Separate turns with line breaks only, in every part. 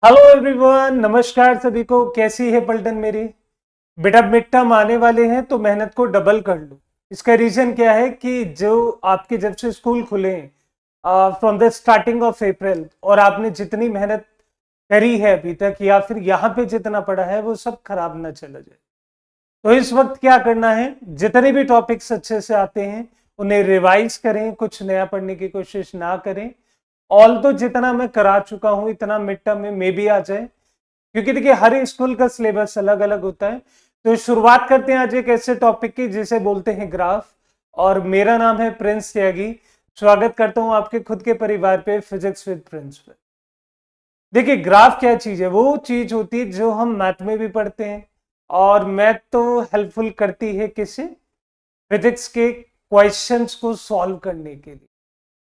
Hello everyone, नमस्कार सभी को। कैसी है पलटन मेरी? बेटा मिड टर्म आने वाले हैं तो मेहनत को डबल कर लो। इसका रीजन क्या है कि जो आपके जब से स्कूल खुले from the starting of April और आपने जितनी मेहनत करी है अभी तक या फिर यहाँ पे जितना पढ़ा है वो सब खराब ना चला जाए। तो इस वक्त क्या करना है, जितने भी टॉपिक्स अच्छे से आते हैं उन्हें रिवाइज करें, कुछ नया पढ़ने की कोशिश ना करें। ऑल तो जितना मैं करा चुका हूं इतना मिड टर्म में मे भी आ जाए, क्योंकि देखिए हर स्कूल का सिलेबस अलग अलग होता है। तो शुरुआत करते हैं आज एक ऐसे टॉपिक की जिसे बोलते हैं ग्राफ। और मेरा नाम है प्रिंस त्यागी। स्वागत करता हूं आपके खुद के परिवार पे फिजिक्स विद प्रिंस पे। देखिए ग्राफ क्या चीज है, वो चीज होती है जो हम मैथ में भी पढ़ते हैं और मैथ तो हेल्पफुल करती है किससे, फिजिक्स के क्वेश्चंस को सॉल्व करने के लिए।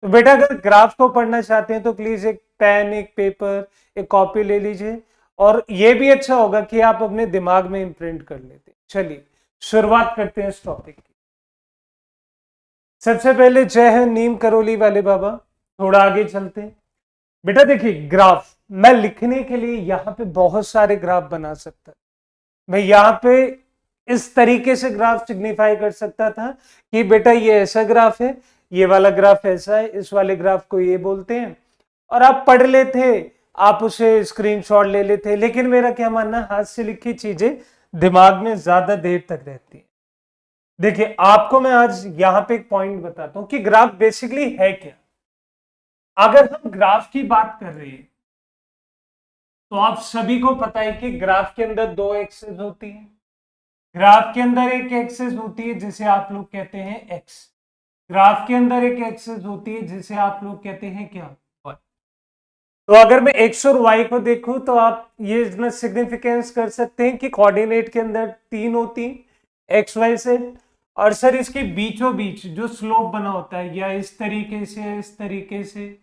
तो बेटा अगर ग्राफ को पढ़ना चाहते हैं तो प्लीज एक पेन, एक पेपर, एक कॉपी ले लीजिए। और ये भी अच्छा होगा कि आप अपने दिमाग में इम्प्रिंट कर लेते। चलिए शुरुआत करते हैं इस टॉपिक की। सबसे पहले जय है नीम करोली वाले बाबा। थोड़ा आगे चलते हैं। बेटा देखिए ग्राफ मैं लिखने के लिए यहाँ पे बहुत सारे ग्राफ बना सकता। मैं यहाँ पे इस तरीके से ग्राफ सिग्निफाई कर सकता था कि बेटा ये ऐसा ग्राफ है, ये वाला ग्राफ ऐसा है, इस वाले ग्राफ को ये बोलते हैं। और आप पढ़ लेते, आप उसे स्क्रीनशॉट ले लेते। लेकिन मेरा क्या मानना, हाथ से लिखी चीजें दिमाग में ज्यादा देर तक रहती है। देखिए आपको मैं आज यहाँ पे एक पॉइंट बताता हूं कि ग्राफ बेसिकली है क्या। अगर हम ग्राफ की बात कर रहे हैं तो आप सभी को पता है कि ग्राफ के अंदर दो एक्सेस होती है। ग्राफ के अंदर एक एक्सेस होती है जिसे आप लोग कहते हैं एक्स। ग्राफ के अंदर एक एक्सेस होती है जिसे आप लोग कहते हैं क्या, y। तो अगर मैं एक्स और वाई को देखूं तो आप ये इतना सिग्निफिकेंस कर सकते हैं कि कोऑर्डिनेट के अंदर तीन होती एक्स वाई से। और सर इसके बीचों बीच जो स्लोप बना होता है या इस तरीके से इस तरीके से,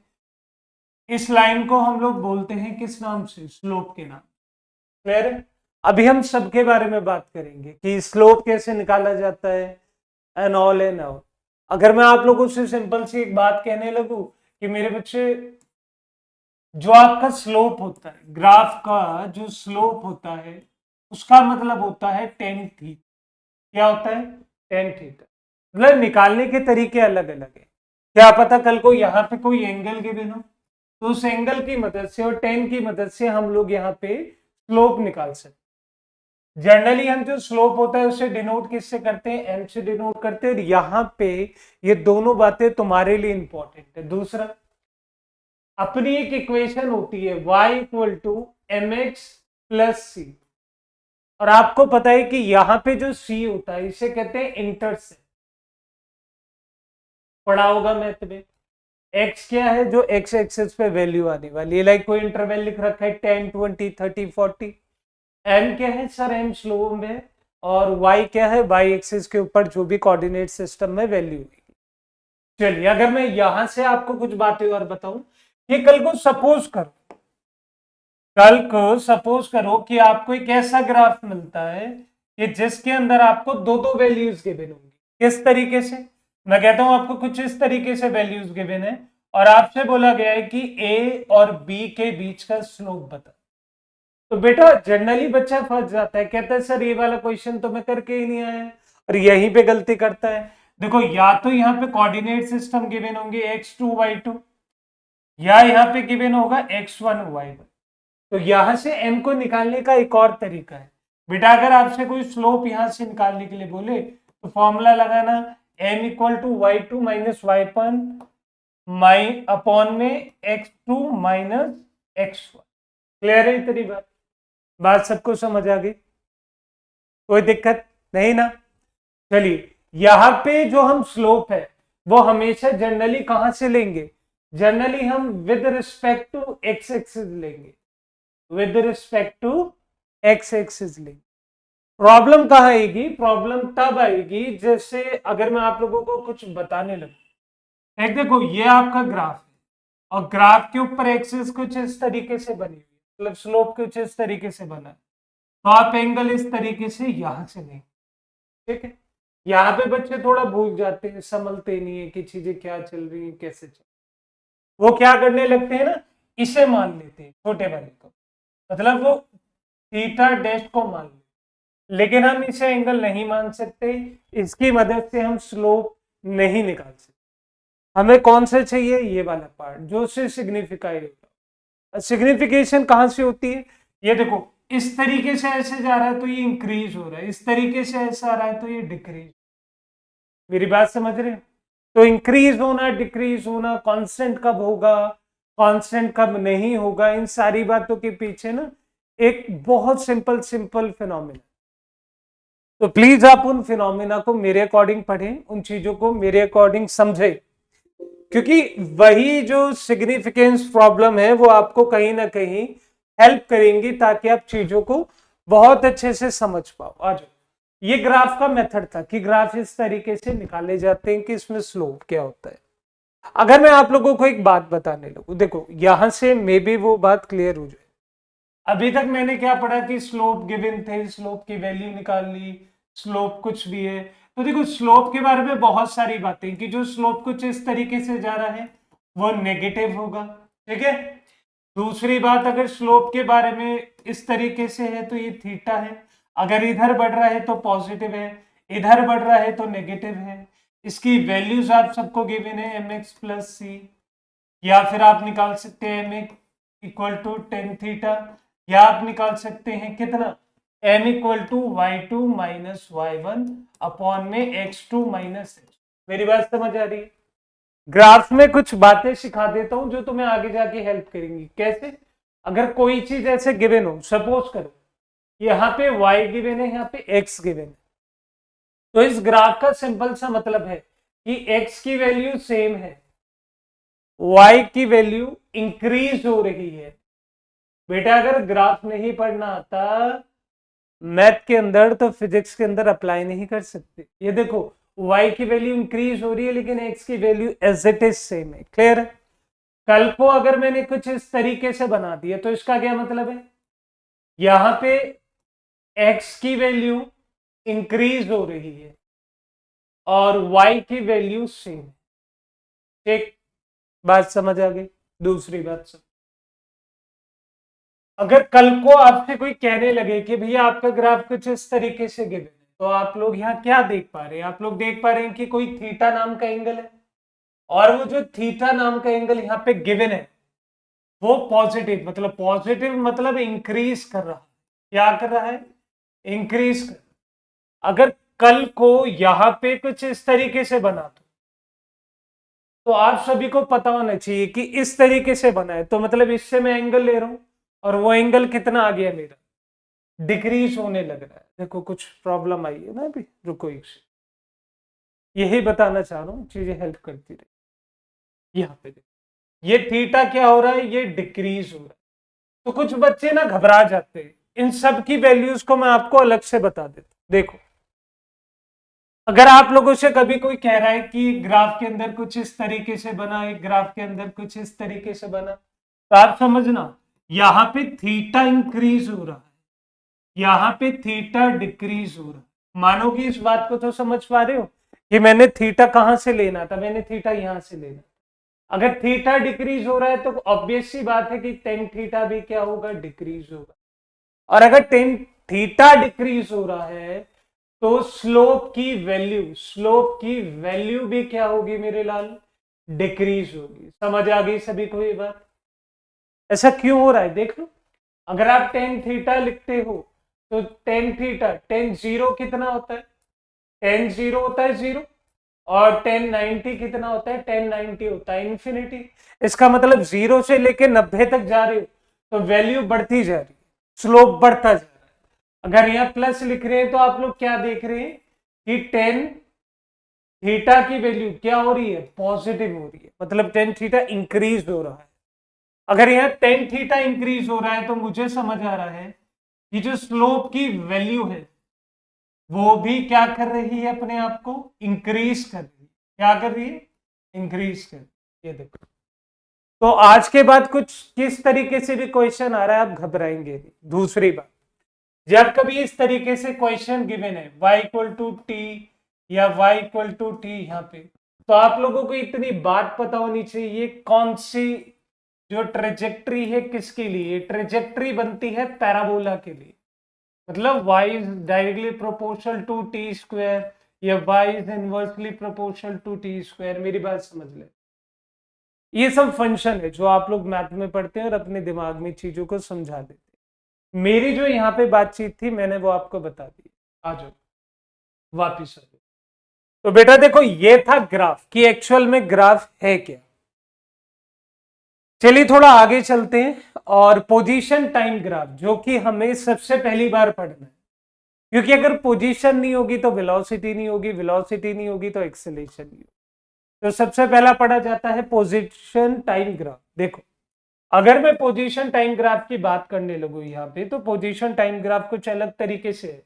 इस लाइन को हम लोग बोलते हैं किस नाम से, स्लोप के नाम। क्लियर है? अभी हम सबके बारे में बात करेंगे कि स्लोप कैसे निकाला जाता है एंड ऑल एंड ऑल। अगर मैं आप लोगों से सिंपल सी एक बात कहने लगूं कि मेरे बच्चे, जो आपका स्लोप होता है, ग्राफ का जो स्लोप होता है उसका मतलब होता है टेन थीटा। क्या होता है? Tan theta. मतलब निकालने के तरीके अलग अलग है। क्या पता कल को यहाँ पे कोई एंगल गिवन हो तो उस एंगल की मदद से और टेन की मदद से हम लोग यहाँ पे स्लोप निकाल सकते। जनरली हम जो स्लोप होता है उसे डिनोट किससे करते हैं, एम से डिनोट करते हैं। और यहाँ पे ये दोनों बातें तुम्हारे लिए इंपॉर्टेंट है। दूसरा, अपनी एक इक्वेशन होती है y equal to M X plus C. और आपको पता है कि यहाँ पे जो c होता है इसे कहते हैं इंटरसेप्ट। पढ़ा होगा मैथ में। x क्या है, जो x एक्सिस पे वैल्यू आने वाली है। लाइक कोई इंटरवल लिख रखा है 10, 20, 30, 40। m क्या है सर, m स्लोप है। और y क्या है, y एक्सिस के ऊपर जो भी कोऑर्डिनेट सिस्टम में वैल्यू है। चलिए अगर मैं यहां से आपको कुछ बातें और बताऊं कि कल को सपोज करो कि आपको एक ऐसा ग्राफ मिलता है कि जिसके अंदर आपको दो दो वैल्यूज गिवन होंगी। किस तरीके से? मैं कहता हूं आपको कुछ इस तरीके से वैल्यूज गिवन है और आपसे बोला गया है कि ए और बी के बीच का स्लोप बता। तो बेटा जनरली बच्चा फंस जाता है, कहता है सर ये वाला क्वेश्चन तो मैं करके ही नहीं आया, और यहीं पे गलती करता है। देखो या तो यहाँ पे कोऑर्डिनेट सिस्टम गिवन होंगे x2 y2, या यहाँ पे गिवन होगा x1 y1। तो यहां से m को निकालने का एक और तरीका है। बेटा अगर आपसे कोई स्लोप यहां से निकालने के लिए बोले तो फॉर्मूला लगाना m equal to Y two minus Y one my upon में x2 माइनस x1। क्लियर है इतनी बात सबको समझ आ गई? कोई दिक्कत नहीं ना? चलिए यहां पे जो हम स्लोप है वो हमेशा जनरली कहां से लेंगे, जनरली हम with respect to X axis लेंगे। With respect to X axis लेंगे। प्रॉब्लम कहां आएगी, प्रॉब्लम तब आएगी जैसे अगर मैं आप लोगों को कुछ बताने लगूं। एक देखो ये आपका ग्राफ है और ग्राफ के ऊपर एक्सिस कुछ इस तरीके से बनी हुई है, मतलब स्लोप कुछ इस तरीके से बना है। तो आप एंगल इस तरीके से यहां से लेंगे। ठीक है? यहाँ पे बच्चे थोड़ा भूल जाते हैं, समझते नहीं है कि चीजें क्या चल रही है, कैसे चल। वो क्या करने लगते हैं ना, इसे मान लेते हैं छोटे वाले को। मतलब वो थीटा डैश को मान ले, लेकिन हम इसे एंगल नहीं मान सकते, इसकी मदद से हम स्लोप नहीं निकाल सकते। हमें कौन सा चाहिए, ये वाला पार्ट जो से सिग्निफिकाई होता है। सिग्निफिकेशन कहां से होती है, ये देखो इस तरीके से ऐसे जा रहा है तो ये इंक्रीज हो रहा है, इस तरीके से ऐसा आ रहा है तो ये डिक्रीज। मेरी बात समझ रहे हैं? तो इंक्रीज होना डिक्रीज होना कांस्टेंट कब होगा, कांस्टेंट कब नहीं होगा, इन सारी बातों के पीछे ना एक बहुत सिंपल सिंपल फिनोमिना। तो प्लीज आप उन फिनोमिना को मेरे अकॉर्डिंग पढ़ें, उन चीजों को मेरे अकॉर्डिंग समझें, क्योंकि वही जो सिग्निफिकेंस प्रॉब्लम है वो आपको कहीं ना कहीं हेल्प करेंगी ताकि आप चीजों को बहुत अच्छे से समझ पाओ। आ जाओ, ये ग्राफ का मेथड था कि ग्राफ इस तरीके से निकाले जाते हैं कि इसमें स्लोप क्या होता है। अगर मैं आप लोगों को एक बात बताने लगूं, देखो यहां से मे बी वो बात क्लियर हो जाए। अभी तक मैंने क्या पढ़ा कि स्लोप गिवन थे, स्लोप की वैल्यू निकाल ली, स्लोप कुछ भी है। तो देखो स्लोप के बारे में बहुत सारी बातें कि जो स्लोप कुछ इस तरीके से जा रहा है वो नेगेटिव होगा, ठीक है। दूसरी बात, अगर स्लोप के बारे में इस तरीके से है तो ये थीटा है, अगर इधर बढ़ रहा है तो पॉजिटिव है, इधर बढ़ रहा है तो नेगेटिव है। इसकी वैल्यूज आप सबको गिवन है एम एक्स प्लस सी, या फिर आप निकाल सकते हैं M X equal to ten theta, या आप निकाल सकते हैं कितना, M equal to Y two minus Y one upon में एक्स टू माइनस एक्स। मेरी बात समझ आ रही है? ग्राफ में कुछ बातें सिखा देता हूं जो तुम्हें आगे जाके हेल्प करेंगी। कैसे, अगर कोई चीज ऐसे गिवन हो, सपोज करो यहाँ पे y गिवन है, यहाँ पे x गिवन है, तो इस ग्राफ का सिंपल सा मतलब है कि x की वैल्यू सेम है, y की वैल्यू इंक्रीज हो रही है। बेटा अगर ग्राफ नहीं पढ़ना आता मैथ के अंदर तो फिजिक्स के अंदर अप्लाई नहीं कर सकते। ये देखो y की वैल्यू इंक्रीज हो रही है लेकिन x की value as it is same है। क्लियर है? कल को अगर मैंने कुछ इस तरीके से बना दिया तो इसका क्या मतलब है, यहां पे x की वैल्यू इंक्रीज हो रही है और y की वैल्यू सेम। एक बात समझ आ गई? दूसरी बात सुन, अगर कल को आपसे कोई कहने लगे कि भैया आपका ग्राफ कुछ इस तरीके से गिवन है, तो आप लोग यहाँ क्या देख पा रहे हैं, आप लोग देख पा रहे हैं कि कोई थीटा नाम का एंगल है, और वो जो थीटा नाम का एंगल यहाँ पे गिवन है वो पॉजिटिव, मतलब पॉजिटिव मतलब इंक्रीज कर रहा है। क्या कर रहा है? इंक्रीज कर। अगर कल को यहां पे कुछ इस तरीके से बना तो आप सभी को पता होना चाहिए कि इस तरीके से बना है तो मतलब इससे मैं एंगल ले रहा हूं और वो एंगल कितना आ गया मेरा, डिक्रीज होने लग रहा है। देखो कुछ प्रॉब्लम आई है ना अभी, रुको एक से, यही बताना चाह रहा हूं, चीजें हेल्प करती रही। यहाँ पे देखो ये थीटा क्या हो रहा है, ये डिक्रीज हो रहा है। तो कुछ बच्चे ना घबरा जाते हैं, इन सब की वैल्यूज को मैं आपको अलग से बता देता हूं। देखो अगर आप लोगों से कभी कोई कह रहा है कि ग्राफ के अंदर कुछ इस तरीके से बना, एक ग्राफ के अंदर कुछ इस तरीके से बना, तो आप समझना यहां पे थीटा इंक्रीज हो रहा है, यहां पे थीटा डिक्रीज हो रहा है। मानोगे इस बात को? तो समझ पा रहे हो कि मैंने थीटा कहां से लेना था, मैंने थीटा यहां से लेना। अगर थीटा डिक्रीज हो रहा है तो ऑब्वियस सी बात है कि टेन थीटा भी क्या होगा, डिक्रीज होगा। और अगर टेन थीटा डिक्रीज हो रहा है तो स्लोप की वैल्यू, स्लोप की वैल्यू भी क्या होगी मेरे लाल, डिक्रीज होगी। समझ आ गई सभी को ये बात? ऐसा क्यों हो रहा है देख लो, अगर आप टेन थीटा लिखते हो तो टेन थीटा, टेन जीरो कितना होता है, टेन जीरो होता है जीरो, और टेन नाइनटी कितना होता है, टेन नाइनटी होता है इन्फिनिटी। इसका मतलब जीरो से लेके 90 तक जा रहे हो तो वैल्यू बढ़ती जा रही है, स्लोप बढ़ता जा रहा है। अगर यहाँ प्लस लिख रहे हैं तो आप लोग क्या देख रहे हैं कि टेन थीटा की वैल्यू क्या हो रही है, पॉजिटिव हो रही है, मतलब टेन थीटा इंक्रीज हो रहा है। अगर यहाँ टेन थीटा इंक्रीज हो रहा है तो मुझे समझ आ रहा है कि जो स्लोप की वैल्यू है वो भी क्या कर रही है, अपने आप को इंक्रीज कर रही है। क्या कर रही है? इंक्रीज कर रही है। ये देखो, तो आज के बाद कुछ किस तरीके से भी क्वेश्चन आ रहा है आप घबराएंगे नहीं। दूसरी बात, जब कभी इस तरीके से क्वेश्चन गिवन है y इक्वल टू टी या y इक्वल टू टी यहाँ पे, तो आप लोगों को इतनी बात पता होनी चाहिए कौन सी जो ट्रेजेक्ट्री है किसके लिए, ट्रेजेक्ट्री बनती है पैराबोला के लिए, मतलब y is directly proportional to T square या y is inversely proportional to T square. मेरी बात समझ ले, ये सब फंक्शन है जो आप लोग मैथ में पढ़ते हैं और अपने दिमाग में चीजों को समझा देते हैं। मेरी जो यहाँ पे बातचीत थी मैंने वो आपको बता दी। आ जाओ वापिस आ जाओ। तो बेटा देखो ये था ग्राफ कि एक्चुअल में ग्राफ है क्या। चलिए थोड़ा आगे चलते हैं और पोजीशन टाइम ग्राफ जो कि हमें सबसे पहली बार पढ़ना है, क्योंकि अगर पोजीशन नहीं होगी तो वेलोसिटी नहीं होगी, वेलोसिटी नहीं होगी तो एक्सेलरेशन नहीं होगी। तो सबसे पहला पढ़ा जाता है पोजीशन टाइम ग्राफ। देखो अगर मैं पोजीशन टाइम ग्राफ की बात करने लगूँ यहाँ पे, तो पोजीशन टाइम ग्राफ कुछ अलग तरीके से है।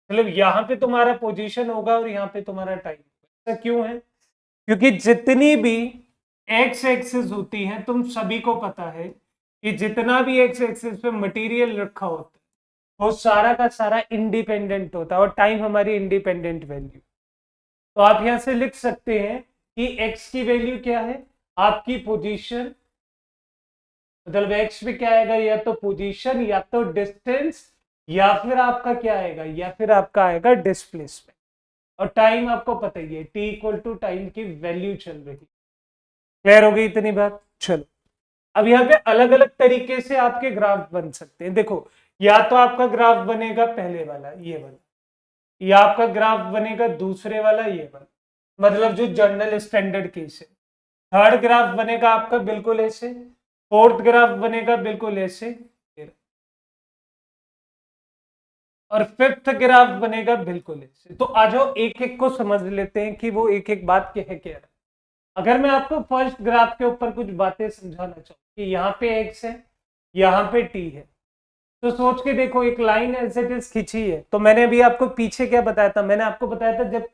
मतलब यहाँ पे तुम्हारा पोजीशन होगा और यहाँ पे तुम्हारा टाइम। ऐसा क्यों है? क्योंकि जितनी भी एक्स एक्सिस होती है, तुम सभी को पता है कि जितना भी एक्स एक्सिस पे मटेरियल रखा होता है वो सारा का सारा इंडिपेंडेंट होता है और टाइम हमारी इंडिपेंडेंट वैल्यू। तो आप यहां से लिख सकते हैं कि एक्स की वैल्यू क्या है, आपकी पोजीशन, मतलब एक्स पे क्या आएगा, या तो पोजीशन या तो डिस्टेंस या फिर आपका क्या आएगा, या फिर आपका आएगा डिस्प्लेसमेंट। और टाइम आपको पता ही है, टी इक्वल टू टाइम की वैल्यू चल रही। क्लियर हो गई इतनी बात? चलो अब यहाँ पे अलग अलग तरीके से आपके ग्राफ बन सकते हैं। देखो या तो आपका ग्राफ बनेगा पहले वाला ये वाला, या आपका ग्राफ बनेगा दूसरे वाला ये वाला, मतलब जो जनरल स्टैंडर्ड केस है। थर्ड ग्राफ बनेगा आपका बिल्कुल ऐसे, फोर्थ ग्राफ बनेगा बिल्कुल ऐसे, और फिफ्थ ग्राफ बनेगा बिल्कुल ऐसे। तो आ जाओ एक एक को समझ लेते हैं कि वो एक एक बात क्या है क्या। अगर मैं आपको फर्स्ट ग्राफ के ऊपर कुछ बातें समझाना चाहूँ कि यहाँ पे एक्स है, यहाँ पे टी है, तो सोच के देखो एक लाइन एज इट इज खींची है। तो मैंने अभी आपको पीछे क्या बताया था, मैंने आपको बताया था जब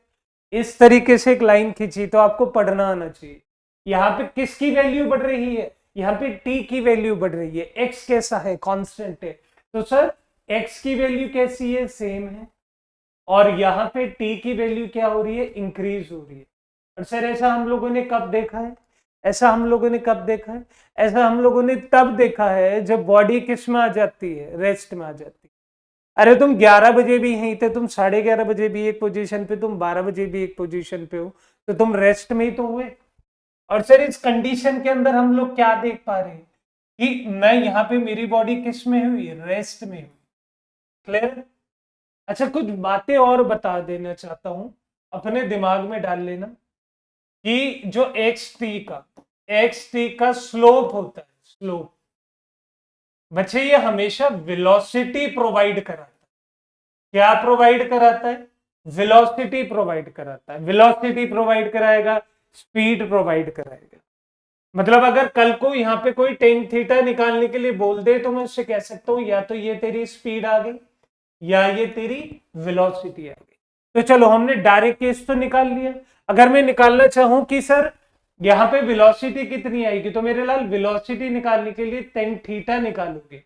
इस तरीके से एक लाइन खींची तो आपको पढ़ना आना चाहिए। यहाँ पे किसकी वैल्यू बढ़ रही है, यहाँ पे टी की वैल्यू बढ़ रही है। एक्स कैसा है, कांस्टेंट है, तो सर एक्स की वैल्यू कैसी है, सेम है। और यहाँ पे टी की वैल्यू क्या हो रही है, इंक्रीज हो रही है। और सर ऐसा हम लोगों ने कब देखा है, ऐसा हम लोगों ने कब देखा है, ऐसा हम लोगों ने तब देखा है जब बॉडी किस में आ जाती है, रेस्ट में आ जाती है। अरे तुम 11 बजे भी यहीं थे, तुम 11:30 बजे भी एक पोजीशन पे, तुम 12 बजे भी एक पोजीशन पे हो, तो तुम रेस्ट में ही तो हुए। और सर इस कंडीशन के अंदर हम लोग क्या देख पा रहे हैं कि मैं यहाँ पे मेरी बॉडी किस में हुई, रेस्ट में हुई। क्लियर? अच्छा कुछ बातें और बता देना चाहता हूं, अपने दिमाग में डाल लेना कि जो एक्स टी का स्लोप होता है, स्लोप बच्चे ये हमेशा वेलोसिटी प्रोवाइड कराता है। क्या प्रोवाइड कराता है, वेलोसिटी प्रोवाइड कराता है। वेलोसिटी प्रोवाइड कराएगा, स्पीड प्रोवाइड कराएगा। मतलब अगर कल को यहाँ पे कोई टेन थीटा निकालने के लिए बोल दे तो मैं उससे कह सकता हूं या तो ये तेरी स्पीड आ गई या ये तेरी वेलोसिटी आ गई। तो चलो हमने डायरेक्ट केस तो निकाल लिया। अगर मैं निकालना चाहूं कि सर यहाँ पे वेलोसिटी कितनी आएगी, तो मेरे लाल वेलोसिटी निकालने के लिए टेन थीटा निकालोगे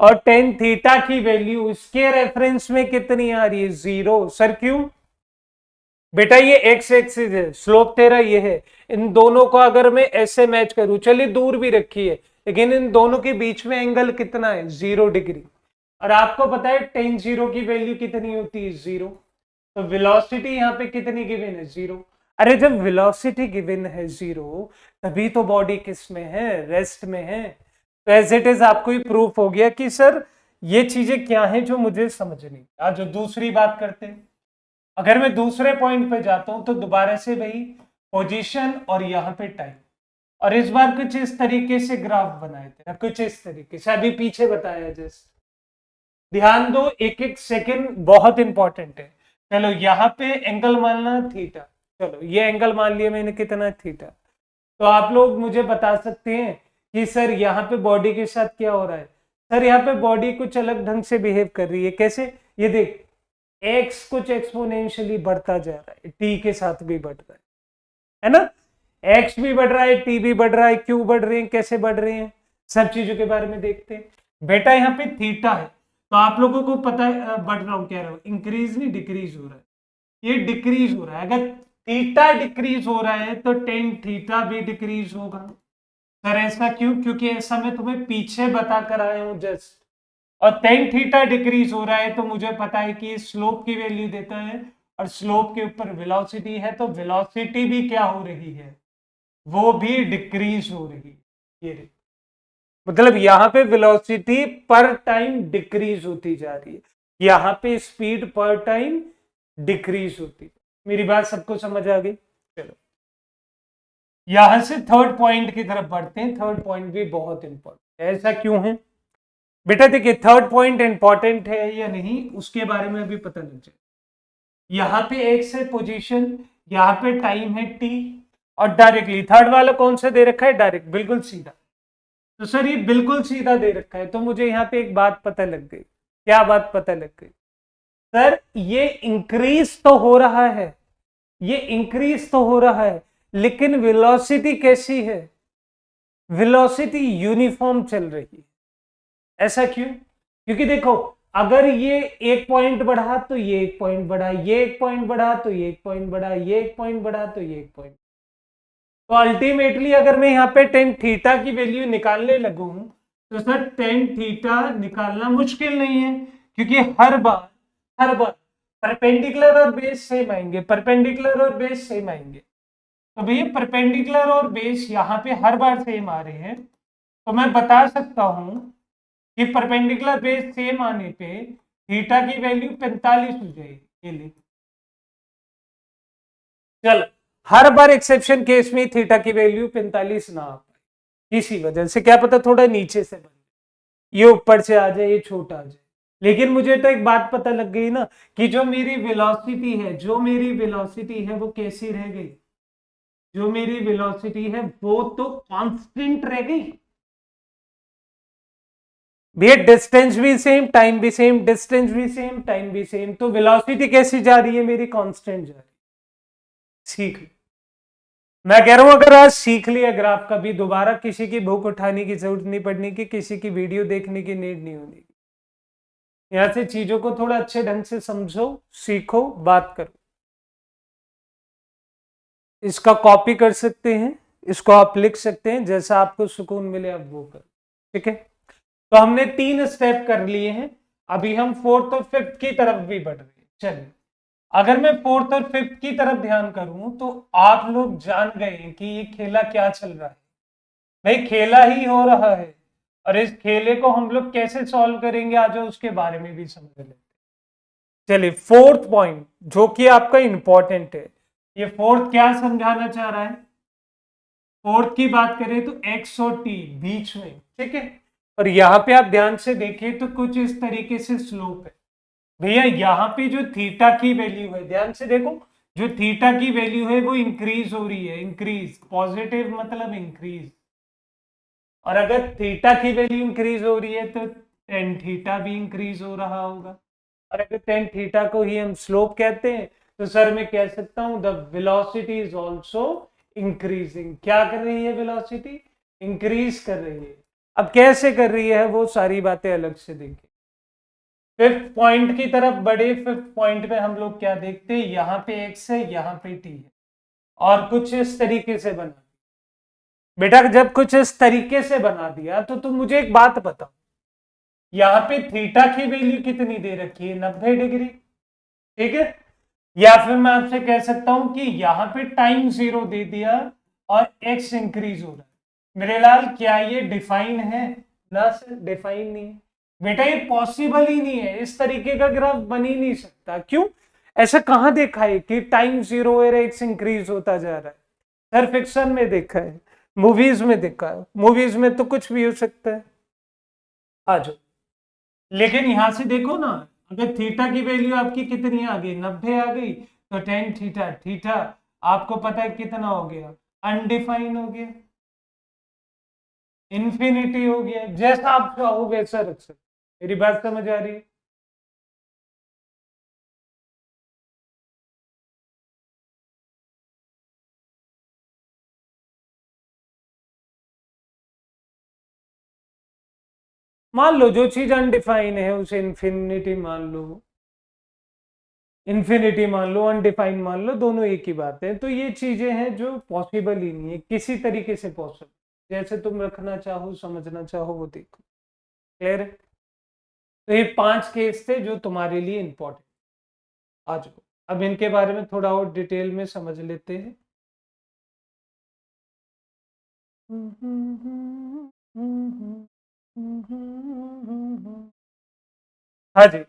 और टेन थीटा की वैल्यू इसके रेफरेंस में कितनी आ रही है, 0। सर क्यों? बेटा ये एक्स एक्सिस है, स्लोप तेरा ये है। इन दोनों को अगर मैं ऐसे मैच करूं, चलिए दूर भी रखी है, लेकिन इन दोनों के बीच में एंगल कितना है, 0 डिग्री। और आपको पता है टेन 0 की वैल्यू कितनी होती है, 0। तो वेलोसिटी यहाँ पे कितनी गिवन है, 0। अरे जब वेलोसिटी गिवन है 0 तभी तो बॉडी किस में है, रेस्ट में है। तो एज इट इज आपको ही प्रूफ हो गया कि सर ये चीजें क्या हैं जो मुझे समझनी। आज जो दूसरी बात करते हैं, अगर मैं दूसरे पॉइंट पे जाता हूं तो दोबारा से वही पोजीशन और यहाँ पे टाइम, और इस बार कुछ इस तरीके से ग्राफ बनाए थे, कुछ इस तरीके से अभी पीछे बताया जैसे। ध्यान दो, एक एक सेकंड बहुत इंपॉर्टेंट है। चलो यहाँ पे एंगल मानना थीटा, चलो ये एंगल मान लिया मैंने कितना, थीटा। तो आप लोग मुझे बता सकते हैं कि सर यहाँ पे बॉडी के साथ क्या हो रहा है। सर यहाँ पे बॉडी कुछ अलग ढंग से बिहेव कर रही है। कैसे? ये देख, एक्स कुछ एक्सपोनेंशियली बढ़ता जा रहा है, टी के साथ भी बढ़ रहा है ना। एक्स भी बढ़ रहा है, टी भी बढ़ रहा है। क्यों बढ़ रहे हैं, कैसे बढ़ रहे हैं, सब चीजों के बारे में देखते हैं। बेटा यहाँ पे थीटा है तो आप लोगों को पता है बढ़ रहा हूं, कह रहा हूं इंक्रीज नहीं डिक्रीज हो रहा है, ये डिक्रीज हो रहा है। अगर थीटा डिक्रीज हो रहा है तो टेन थीटा भी डिक्रीज होगा। सर ऐसा क्यों? क्योंकि ऐसा मैं तुम्हें पीछे बता कर आया हूं जस्ट। और टेन थीटा डिक्रीज हो रहा है तो मुझे पता है कि स्लोप की वैल्यू देता है, और स्लोप के ऊपर वेलोसिटी है, तो वेलोसिटी भी क्या हो रही है, वो भी डिक्रीज हो रही है। ये देखो, मतलब यहाँ पे वेलोसिटी पर टाइम डिक्रीज होती जा रही है, यहाँ पे स्पीड पर टाइम डिक्रीज होती है। मेरी बात सबको समझ आ गई? चलो यहां से थर्ड पॉइंट की तरफ बढ़ते हैं। थर्ड पॉइंट भी बहुत इंपॉर्टेंट है। ऐसा क्यों है बेटा? देखिए थर्ड पॉइंट इंपॉर्टेंट है या नहीं उसके बारे में अभी पता नहीं चले। यहाँ पे एक्स है पोजीशन, यहाँ पे टाइम है टी, और डायरेक्टली थर्ड वाला कौन सा दे रखा है? डायरेक्ट, बिल्कुल सीधा। तो सर ये बिल्कुल सीधा दे रखा है, तो मुझे यहाँ पे एक बात पता लग गई। क्या बात पता लग गई? सर ये इंक्रीज तो हो रहा है, ये इंक्रीज तो हो रहा है, लेकिन वेलोसिटी कैसी है? वेलोसिटी यूनिफॉर्म चल रही है। ऐसा क्यों? क्योंकि देखो, अगर ये एक पॉइंट बढ़ा तो ये एक पॉइंट बढ़ा, ये एक पॉइंट बढ़ा तो ये एक पॉइंट बढ़ा, ये एक पॉइंट बढ़ा तो ये एक पॉइंट। तो अल्टीमेटली अगर मैं यहाँ पे टेन थीटा की वैल्यू निकालने लगूं तो सर टेन थीटा निकालना मुश्किल नहीं है, क्योंकि हर बार परपेंडिकुलर और बेस सेम आएंगे, परपेंडिकुलर और बेस सेम आएंगे। तो भैया परपेंडिकुलर और बेस यहाँ पे हर बार सेम आ रहे हैं, तो मैं बता सकता हूं कि परपेंडिकुलर बेस सेम आने पे थीटा की वैल्यू 45 हो जाएगी। ये ले चल, हर बार एक्सेप्शन केस में थीटा की वैल्यू 45 ना आ पाए, इसी वजह से क्या पता थोड़ा नीचे से बने, ये ऊपर से आ जाए, ये छोटा आ जाए। लेकिन मुझे तो एक बात पता लग गई ना कि जो मेरी वेलोसिटी है, जो मेरी वेलोसिटी है वो कैसी रह गई? जो मेरी वेलोसिटी है वो तो कांस्टेंट रह गई। भैया डिस्टेंस भी सेम, टाइम भी सेम, डिस्टेंस भी सेम, टाइम भी सेम, तो वेलोसिटी कैसी जा रही है मेरी? कांस्टेंट जा रही है। सीख लो। मैं कह रहा हूं अगर आज सीख लिया ग्राफ, कभी दोबारा किसी की भूख उठाने की जरूरत नहीं पड़ने की, किसी की वीडियो देखने की नीड नहीं होनी। यहां से चीजों को थोड़ा अच्छे ढंग से समझो, सीखो, बात करो। इसका कॉपी कर सकते हैं, इसको आप लिख सकते हैं, जैसा आपको सुकून मिले आप वो करो। ठीक है, तो हमने 3 स्टेप कर लिए हैं, अभी हम फोर्थ और फिफ्थ की तरफ भी बढ़ रहे हैं। चलिए, अगर मैं फोर्थ और फिफ्थ की तरफ ध्यान करूं तो आप लोग जान गए कि ये खेला क्या चल रहा है। भाई खेला ही हो रहा है, और इस खेले को हम लोग कैसे सॉल्व करेंगे आज उसके बारे में भी समझ लेते हैं। चलिए फोर्थ पॉइंट जो कि आपका इंपॉर्टेंट है, ये फोर्थ क्या समझाना चाह रहा है? फोर्थ की बात करें तो एक्स और टी बीच में, ठीक है, और यहां पे आप ध्यान से देखिए तो कुछ इस तरीके से स्लोप है। भैया यहाँ पे जो थीटा की वैल्यू है, ध्यान से देखो, जो थीटा की वैल्यू है वो इंक्रीज हो रही है, इंक्रीज पॉजिटिव मतलब इंक्रीज। और अगर थीटा की वैल्यू इंक्रीज हो रही है तो टेन थीटा भी इंक्रीज हो रहा होगा। और अगर टेन थीटा को ही हम स्लोप कहते हैं तो सर मैं कह सकता हूं the velocity is also increasing. क्या कर रही है वेलोसिटी? इंक्रीज कर रही है। अब कैसे कर रही है वो सारी बातें अलग से देखें। फिफ्थ पॉइंट की तरफ बढ़े। फिफ्थ पॉइंट में हम लोग क्या देखते हैं, यहाँ पे एक्स है, यहाँ पे टी है, और कुछ इस तरीके से बना। बेटा जब कुछ इस तरीके से बना दिया तो तुम मुझे एक बात बताओ, यहाँ पे थीटा की वैल्यू कितनी दे रखी है? 90 डिग्री, ठीक है। या फिर मैं आपसे कह सकता हूं कि यहाँ पे टाइम 0 दे दिया और एक्स इंक्रीज हो रहा है। मेरे लाल क्या ये डिफाइन है? ना सर, डिफाइन नहीं है। बेटा ये पॉसिबल ही नहीं है, इस तरीके का ग्राफ बन ही नहीं सकता। क्यों? ऐसा कहां देखा है कि टाइम 0 और एक्स इंक्रीज होता जा रहा है? सर फिक्शन में देखा है, मूवीज में देखा है, मूवीज में तो कुछ भी हो सकता है। आ जाओ, लेकिन यहां से देखो ना, अगर थीटा की वैल्यू आपकी कितनी आ गई? 90 आ गई, तो टेन थीटा, थीटा आपको पता है कितना हो गया? अनडिफाइन हो गया, इंफिनिटी हो गया। जैसा आप चाहो वैसा रख सकते। मेरी बात समझ आ रही है? मान लो जो चीज अनडिफाइन है उसे इंफिनिटी मान लो, इन्फिनिटी मान लो, अनडिफाइंड मान लो, दोनों एक ही बात है। तो ये चीजें हैं जो पॉसिबल ही नहीं है किसी तरीके से पॉसिबल। जैसे तुम रखना चाहो, समझना चाहो वो देखो। क्लियर है? तो ये 5 केस थे जो तुम्हारे लिए इंपॉर्टेंट। आज अब इनके बारे में थोड़ा और डिटेल में समझ लेते हैं। हाँ जी,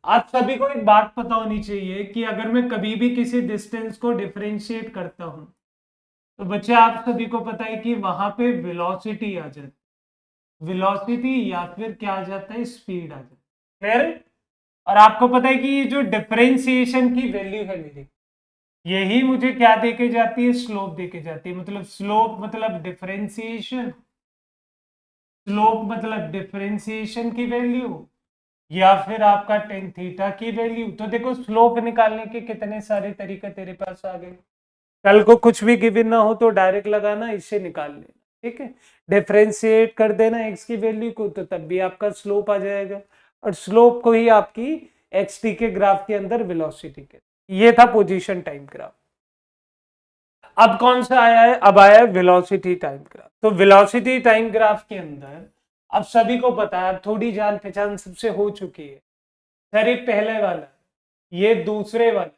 आप सभी को एक बात पता होनी चाहिए कि अगर मैं कभी भी किसी डिस्टेंस को डिफरेंशिएट करता हूं तो बच्चे आप सभी को पता है कि वहां पे वेलोसिटी आ जाती है, वेलोसिटी या फिर क्या आ जाता है, स्पीड आ जाता है। क्लियर है? और आपको पता है कि ये जो डिफरेंशिएशन की वैल्यू है मेरी, यही मुझे क्या देके जाती है, स्लोप देके जाती है। मतलब स्लोप मतलब डिफरेंशिएशन, स्लोप मतलब डिफरेंशिएशन की वैल्यू या फिर आपका टेन थीटा की वैल्यू। तो देखो स्लोप निकालने के कितने सारे तरीके तेरे पास आ गए। कल को कुछ भी गिवन ना हो तो डायरेक्ट लगाना, इससे निकाल लेना। ठीक है, डिफरेंशिएट कर देना एक्स की वैल्यू को, तो तब भी आपका स्लोप आ जाएगा। और स्लोप को ही आपकी एक्स टी के ग्राफ के अंदर वेलोसिटी के। ये था पोजीशन टाइम ग्राफ। अब कौन सा आया है, अब आया है वेलोसिटी टाइम ग्राफ। तो वेलोसिटी टाइम ग्राफ के अंदर अब सभी को पता है, अब थोड़ी जान पहचान सबसे हो चुकी है। सर ये पहले वाला, ये दूसरे वाला,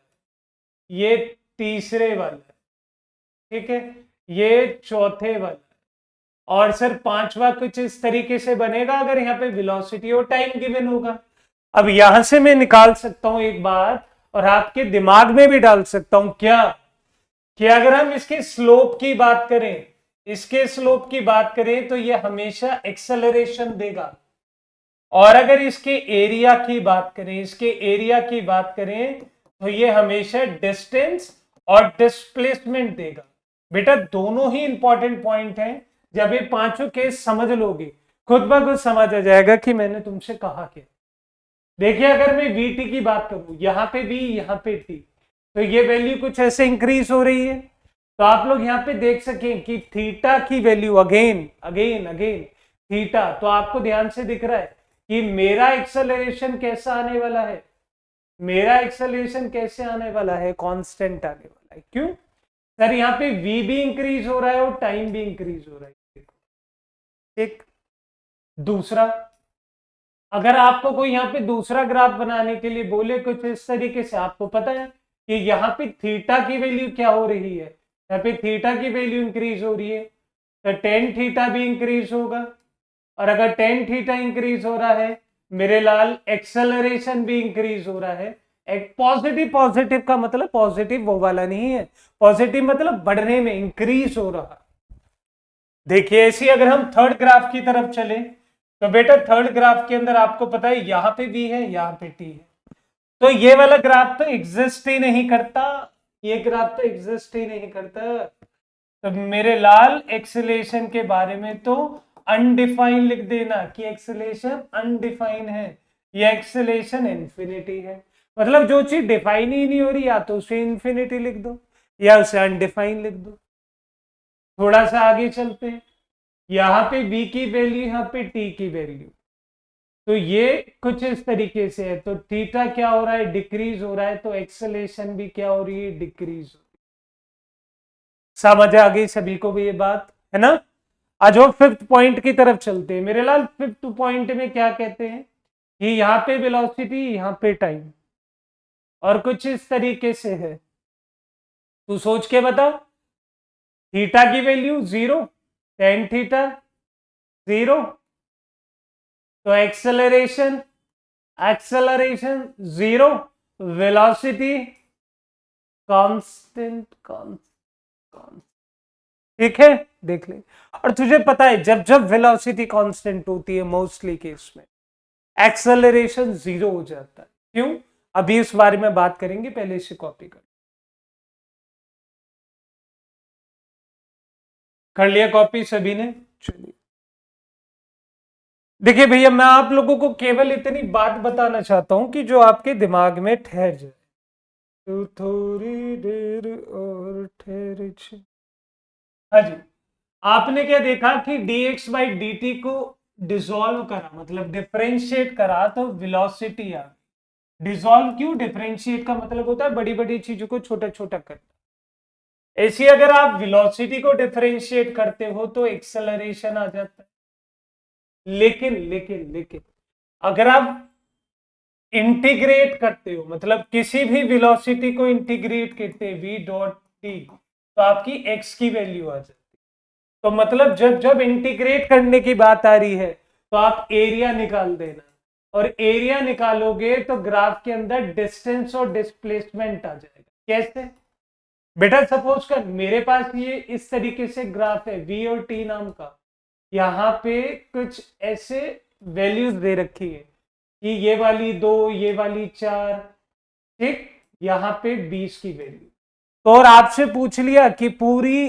ये तीसरे वाला, ठीक है, ये चौथे वाला, और सर पांचवा कुछ इस तरीके से बनेगा अगर यहाँ पे वेलोसिटी और टाइम गिवन होगा। अब यहां से मैं निकाल सकता हूं एक बात, और आपके दिमाग में भी डाल सकता हूं क्या, कि अगर हम इसके स्लोप की बात करें, इसके स्लोप की बात करें तो ये हमेशा एक्सेलरेशन देगा। और अगर इसके एरिया की बात करें, इसके एरिया की बात करें तो ये हमेशा डिस्टेंस और डिस्प्लेसमेंट देगा। बेटा दोनों ही इंपॉर्टेंट पॉइंट हैं। जब ये पांचों केस समझ लोगे खुद ब खुद समझ आ जाएगा कि मैंने तुमसे कहा क्या। देखिए अगर मैं वी की बात करूं, यहाँ पे वी, यहाँ पे टी, तो ये वैल्यू कुछ ऐसे इंक्रीज हो रही है। तो आप लोग यहाँ पे देख सकें कि थीटा की value again again again theta, तो आपको ध्यान से दिख रहा है कि मेरा एक्सेलरेशन कैसा आने वाला है, मेरा एक्सेलरेशन कैसे आने वाला है, कांस्टेंट आने वाला है। क्यों सर, यहाँ पे v भी इंक्रीज हो रहा है और टाइम भी इंक्रीज हो रहा है। एक दूसरा, अगर आपको कोई यहाँ पे दूसरा ग्राफ बनाने के लिए बोले कुछ इस तरीके से, आपको पता है कि यहाँ पे थीटा की वैल्यू क्या हो रही है, यहाँ पे थीटा की वैल्यू इंक्रीज हो रही है, तो टेन थीटा भी इंक्रीज होगा। और अगर टेन थीटा इंक्रीज हो रहा है मेरे लाल, एक्सेलरेशन भी इंक्रीज हो रहा है। एक पॉजिटिव, पॉजिटिव का मतलब पॉजिटिव वो वाला नहीं है, पॉजिटिव मतलब बढ़ने में, इंक्रीज हो रहा। देखिए ऐसी अगर हम थर्ड ग्राफ की तरफ चले तो बेटा थर्ड ग्राफ के अंदर आपको पता है यहाँ पे भी है, यहाँ पे टी है, तो ये वाला ग्राफ तो एग्जिस्ट ही नहीं करता, ये ग्राफ तो एग्जिस्ट ही नहीं करता। तो मेरे लाल एक्सेलेरेशन के बारे में तो अनडिफाइन लिख देना कि एक्सेलेरेशन अनडिफाइन है, या एक्सेलेरेशन इन्फिनिटी है। मतलब जो चीज डिफाइन ही नहीं हो रही, या तो उसे इन्फिनिटी लिख दो या उसे अनडिफाइन लिख दो। थोड़ा सा आगे चलते हैं, यहाँ पे b की वैल्यू, यहाँ पे t की वैल्यू, तो ये कुछ इस तरीके से है। तो थीटा क्या हो रहा है, डिक्रीज हो रहा है, तो एक्सेलेरेशन भी क्या हो रही है, डिक्रीज। समझ आ गई सभी को भी ये बात, है ना। आज वो फिफ्थ पॉइंट की तरफ चलते हैं मेरे लाल। फिफ्थ पॉइंट में क्या कहते हैं कि यहाँ पे वेलोसिटी, यहाँ पे टाइम, और कुछ इस तरीके से है। तू सोच के बता, थीटा की वैल्यू 0, टेन थीटा 0, तो acceleration, acceleration 0, velocity constant, constant. ठीक है, देख ले। और तुझे पता है जब जब वेलोसिटी कांस्टेंट होती है मोस्टली केस में एक्सेलरेशन 0 हो जाता है। क्यों, अभी इस बारे में बात करेंगे, पहले इसे कॉपी कर लिया कॉपी सभी ने। चलिए देखिए भैया, मैं आप लोगों को केवल इतनी बात बताना चाहता हूं कि जो आपके दिमाग में ठहर जाए। तो थोड़ी देर और ठहर जाए। हाँ जी, आपने क्या देखा कि dx बाई dt को डिसॉल्व करा, मतलब डिफरेंशिएट करा, तो वेलोसिटी आ। डिसॉल्व क्यों, डिफरेंशिएट का मतलब होता है बड़ी बड़ी चीजों को छोटा छोटा करना। ऐसी अगर आप वेलोसिटी को डिफरेंशिएट करते हो तो एक्सेलरेशन आ जाता है। लेकिन लेकिन लेकिन अगर आप इंटीग्रेट करते हो, मतलब किसी भी वेलोसिटी को इंटीग्रेट करते हैं v डॉट टी, तो आपकी x की वैल्यू आ जाती है। तो मतलब जब जब इंटीग्रेट करने की बात आ रही है तो आप एरिया निकाल देना, और एरिया निकालोगे तो ग्राफ के अंदर डिस्टेंस और डिस्प्लेसमेंट आ जाएगा। कैसे? बेटा सपोज कर मेरे पास ये इस तरीके से ग्राफ है v और t नाम का, यहाँ पे कुछ ऐसे वैल्यूज दे रखी है कि ये वाली 2, ये वाली 4, ठीक, यहाँ पे 20 की वैल्यू। तो और आपसे पूछ लिया कि पूरी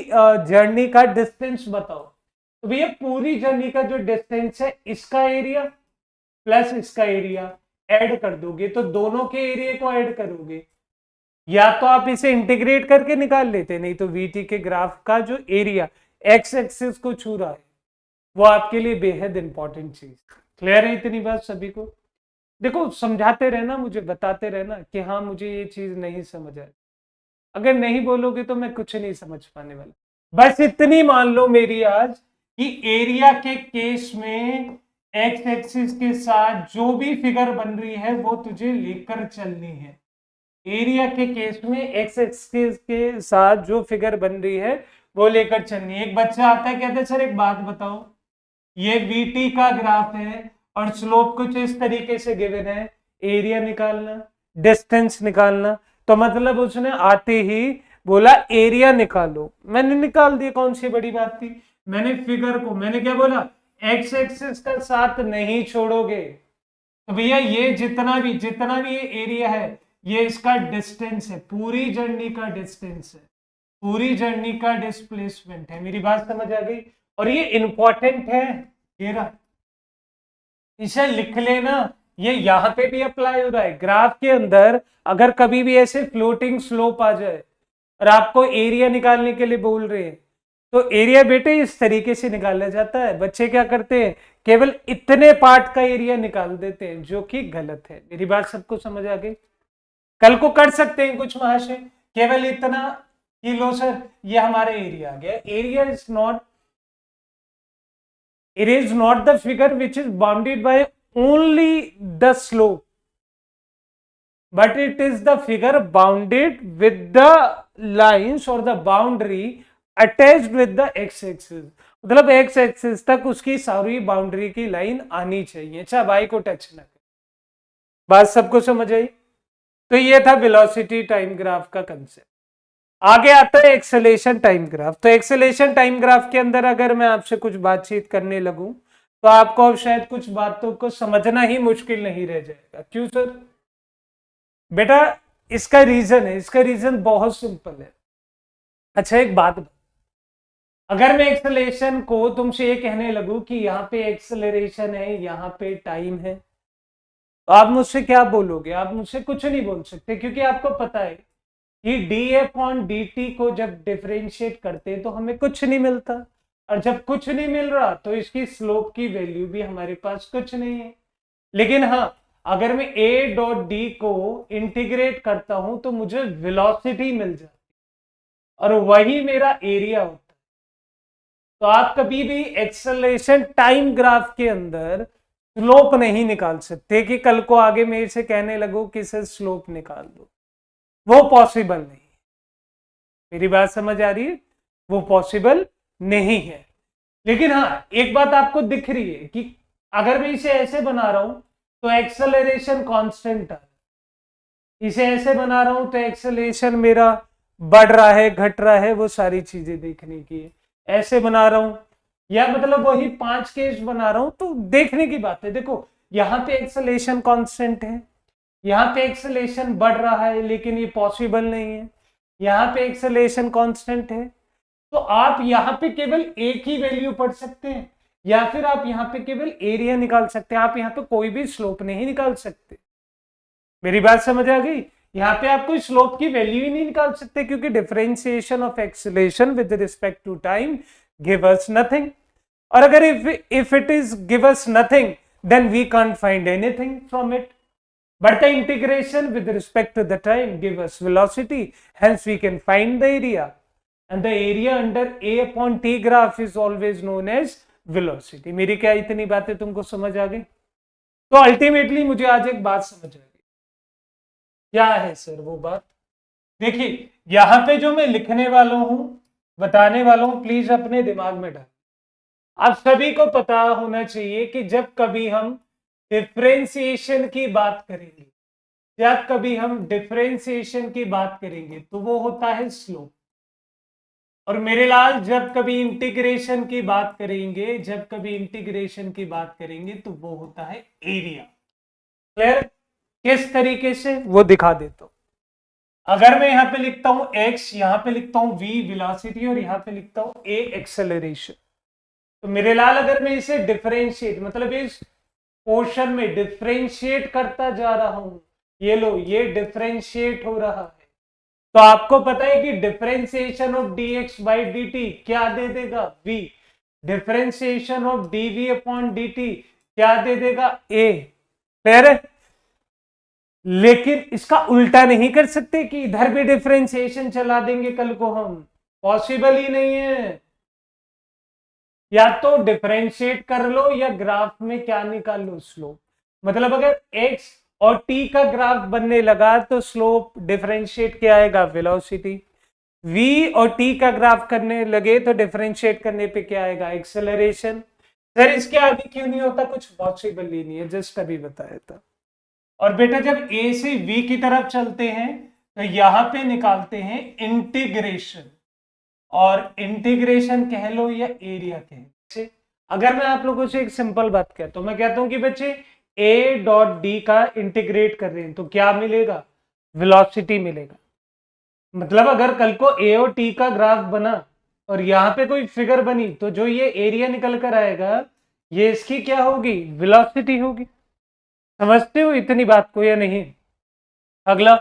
जर्नी का डिस्टेंस बताओ, तो भैया पूरी जर्नी का जो डिस्टेंस है इसका एरिया प्लस इसका एरिया ऐड कर दोगे तो दोनों के एरिया को ऐड करोगे, या तो आप इसे इंटीग्रेट करके निकाल लेते, नहीं तो वीटी के ग्राफ का जो एरिया एक्स एक्सिस को छू रहा है वो आपके लिए बेहद इंपॉर्टेंट चीज। क्लियर है इतनी बात सभी को? देखो समझाते रहना, मुझे बताते रहना कि हाँ मुझे ये चीज नहीं समझ आई। अगर नहीं बोलोगे तो मैं कुछ नहीं समझ पाने वाला। बस इतनी मान लो मेरी आज कि एरिया के केस में एक्स एक्सिस के साथ जो भी फिगर बन रही है वो तुझे लेकर चलनी है। एरिया के केस में एक्स एक्सिस के साथ जो फिगर बन रही है वो लेकर चलनी है। एक बच्चा आता है कहता है सर एक बात बताओ, ये वीटी का ग्राफ है और स्लोप कुछ इस तरीके से गिवन है, एरिया निकालना, डिस्टेंस निकालना। तो मतलब उसने आते ही बोला एरिया निकालो, मैंने निकाल दिया, कौन सी बड़ी बात थी। मैंने फिगर को, मैंने क्या बोला, एक्स एक्सिस का साथ नहीं छोड़ोगे तो भैया ये जितना भी ये एरिया है ये इसका डिस्टेंस है, पूरी जर्नी का डिस्टेंस है, पूरी जर्नी का डिस्प्लेसमेंट है। मेरी बात समझ आ गई? और ये इंपॉर्टेंट है, ये रहा, इसे लिख लेना। ये यहां पे भी अप्लाई हो रहा है ग्राफ के अंदर। अगर कभी भी ऐसे फ्लोटिंग स्लोप आ जाए और आपको एरिया निकालने के लिए बोल रहे हैं तो एरिया बेटे इस तरीके से निकाला जाता है। बच्चे क्या करते हैं, केवल इतने पार्ट का एरिया निकाल देते हैं, जो कि गलत है। मेरी बात सबको समझ आ गई? कल को कर सकते हैं कुछ महाशय केवल इतना कि लो सर ये हमारा एरिया आ गया। Area is not, it is not the figure which is bounded by only the slope, but it is the figure bounded with the lines or the boundary attached with the x axis। मतलब x axis तक उसकी सारी boundary की line आनी चाहिए, चाहे y को touch ना करे। बात सबको समझ आई? तो ये था वेलोसिटी टाइम ग्राफ का कंसेप्ट। आगे आता है एक्सेलेरेशन टाइम ग्राफ। तो एक्सेलेरेशन टाइम ग्राफ के अंदर अगर मैं आपसे कुछ बातचीत करने लगूं तो आपको अब शायद कुछ बातों को समझना ही मुश्किल नहीं रह जाएगा। क्यों सर? बेटा इसका रीजन है, इसका रीजन बहुत सिंपल है। अच्छा एक बात, अगर मैं एक्सेलेरेशन को तुमसे ये कहने लगूं कि यहाँ पे एक्सेलरेशन है, यहाँ पे टाइम है, तो आप मुझसे क्या बोलोगे? आप मुझसे कुछ नहीं बोल सकते, क्योंकि आपको पता है कि डी/dt को जब डिफरेंशिएट करते हैं तो हमें कुछ नहीं मिलता, और जब कुछ नहीं मिल रहा तो इसकी स्लोप की वैल्यू भी हमारे पास कुछ नहीं है। लेकिन हाँ, अगर मैं a डॉट डी को इंटीग्रेट करता हूं तो मुझे वेलोसिटी मिल जाती है और वही मेरा एरिया होता है। तो आप कभी भी एक्सेलरेशन टाइम ग्राफ के अंदर स्लोप नहीं निकाल सकते कि कल को आगे मेरे से कहने लगो कि सर स्लोप निकाल दो, वो पॉसिबल नहीं। मेरी बात समझ आ रही है? वो पॉसिबल नहीं है। लेकिन हाँ एक बात आपको दिख रही है कि अगर मैं इसे ऐसे बना रहा हूं तो एक्सेलरेशन कांस्टेंट है, इसे ऐसे बना रहा हूं तो एक्सेलरेशन मेरा बढ़ रहा है घट रहा है, वो सारी चीजें देखने की है। ऐसे बना रहा हूं या मतलब वही 5 केस बना रहा हूं तो देखने की बात है। देखो यहाँ पे एक्सेलरेशन कांस्टेंट है, यहाँ पे एक्सेलरेशन बढ़ रहा है, लेकिन ये पॉसिबल नहीं है। यहाँ पे एक्सेलरेशन कांस्टेंट है, तो आप यहाँ पे केवल एक ही वैल्यू पढ़ सकते हैं, या फिर आप यहाँ पे केवल एरिया निकाल सकते हैं। आप यहाँ पे कोई भी स्लोप नहीं निकाल सकते। मेरी बात समझ आ गई? यहाँ पे आप कोई स्लोप की वैल्यू ही नहीं निकाल सकते, क्योंकि differentiation of acceleration with respect to time give us nothing. और अगर if it is give us nothing then we can't find anything from it, but the integration with respect to the time give us velocity, hence we can find the area। and the area under a upon t graph is always known as velocity। मेरी क्या इतनी बातें तुमको समझ आ गई? तो ultimately मुझे आज एक बात समझ आ गई। क्या है सर वो बात? देखिए यहां पे जो मैं लिखने वाला हूं, बताने वाला हूं, प्लीज अपने दिमाग में डाल। आप सभी को पता होना चाहिए कि जब कभी हम डिफरेंशिएशन की बात करेंगे, जब कभी हम डिफरेंशिएशन की बात करेंगे तो वो होता है स्लोप। और मेरे लाल जब कभी इंटीग्रेशन की बात करेंगे, जब कभी इंटीग्रेशन की बात करेंगे तो वो होता है एरिया। क्लियर? किस तरीके से वो दिखा देता हूं। अगर मैं यहां पे लिखता हूं x, यहां पे लिखता हूं v वेलोसिटी, और यहां पे लिखता हूं a एक्सेलरेशन, तो मेरे लाल अगर मैं इसे डिफरेंशिएट, मतलब इस पोर्शन में डिफरेंशिएट करता जा रहा हूं, ये लो ये डिफरेंशिएट हो रहा है, तो आपको पता है कि differentiation of dx by dt क्या दे देगा? v। Differentiation of dv upon dt क्या दे देगा? a। क्लियर है? लेकिन इसका उल्टा नहीं कर सकते कि इधर भी डिफरेंशिएशन चला देंगे कल को हम, पॉसिबल ही नहीं है। या तो डिफरेंशिएट कर लो या ग्राफ में क्या निकाल लो? स्लोप। मतलब अगर x और t का ग्राफ बनने लगा तो स्लोप डिफरेंशिएट क्या आएगा? वेलोसिटी। v और t का ग्राफ करने लगे तो डिफरेंशिएट करने पे क्या आएगा? एक्सेलरेशन। सर इसके आगे क्यों नहीं होता? कुछ पॉसिबल ही नहीं है, जस्ट अभी बताया था। और बेटा जब a से v की तरफ चलते हैं तो यहां पे निकालते हैं इंटीग्रेशन, और इंटीग्रेशन कह लो या एरिया कह लो। अगर मैं आप लोगों से एक सिंपल बात कहता हूं, मैं कहता हूं कि बच्चे a डॉट डी का इंटीग्रेट कर रहे हैं तो क्या मिलेगा? वेलोसिटी मिलेगा। मतलब अगर कल को a और t का ग्राफ बना और यहाँ पे कोई फिगर बनी तो जो ये एरिया निकल कर आएगा ये इसकी क्या होगी? वेलोसिटी होगी। समझते हो इतनी बात को या नहीं? अगला,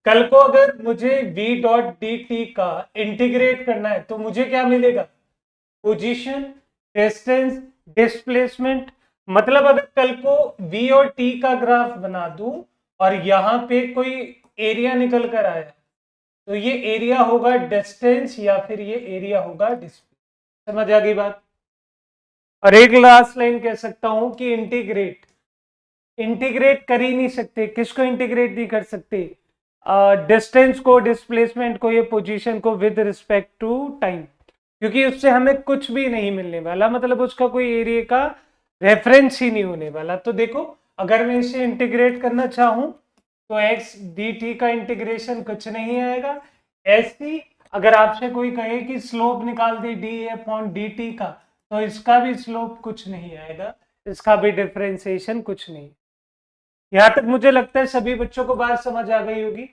कल को अगर मुझे v डॉट डी टी का इंटीग्रेट करना है तो मुझे क्या मिलेगा? Position, distance, displacement. मतलब अगर कल को v और t का ग्राफ बना दूं और यहां पे कोई एरिया निकल कर आया तो ये एरिया होगा डिस्टेंस या फिर ये एरिया होगा डिस्प्लेस। समझ आ गई बात? और एक लास्ट लाइन कह सकता हूं कि इंटीग्रेट, इंटीग्रेट कर ही नहीं सकते। किसको इंटीग्रेट नहीं कर सकते? डिस्टेंस को, डिस्प्लेसमेंट को, ये पोजीशन को विद रिस्पेक्ट टू टाइम, क्योंकि उससे हमें कुछ भी नहीं मिलने वाला, मतलब उसका कोई एरिया का रेफरेंस ही नहीं होने वाला। तो देखो अगर मैं इसे इंटीग्रेट करना चाहूं तो x dt का इंटीग्रेशन कुछ नहीं आएगा। ऐसी अगर आपसे कोई कहे कि स्लोप निकाल दे d अपॉन dt का तो इसका भी स्लोप कुछ नहीं आएगा, इसका भी डिफरेंशिएशन कुछ नहीं। यहां तक मुझे लगता है सभी बच्चों को बात समझ आ गई होगी।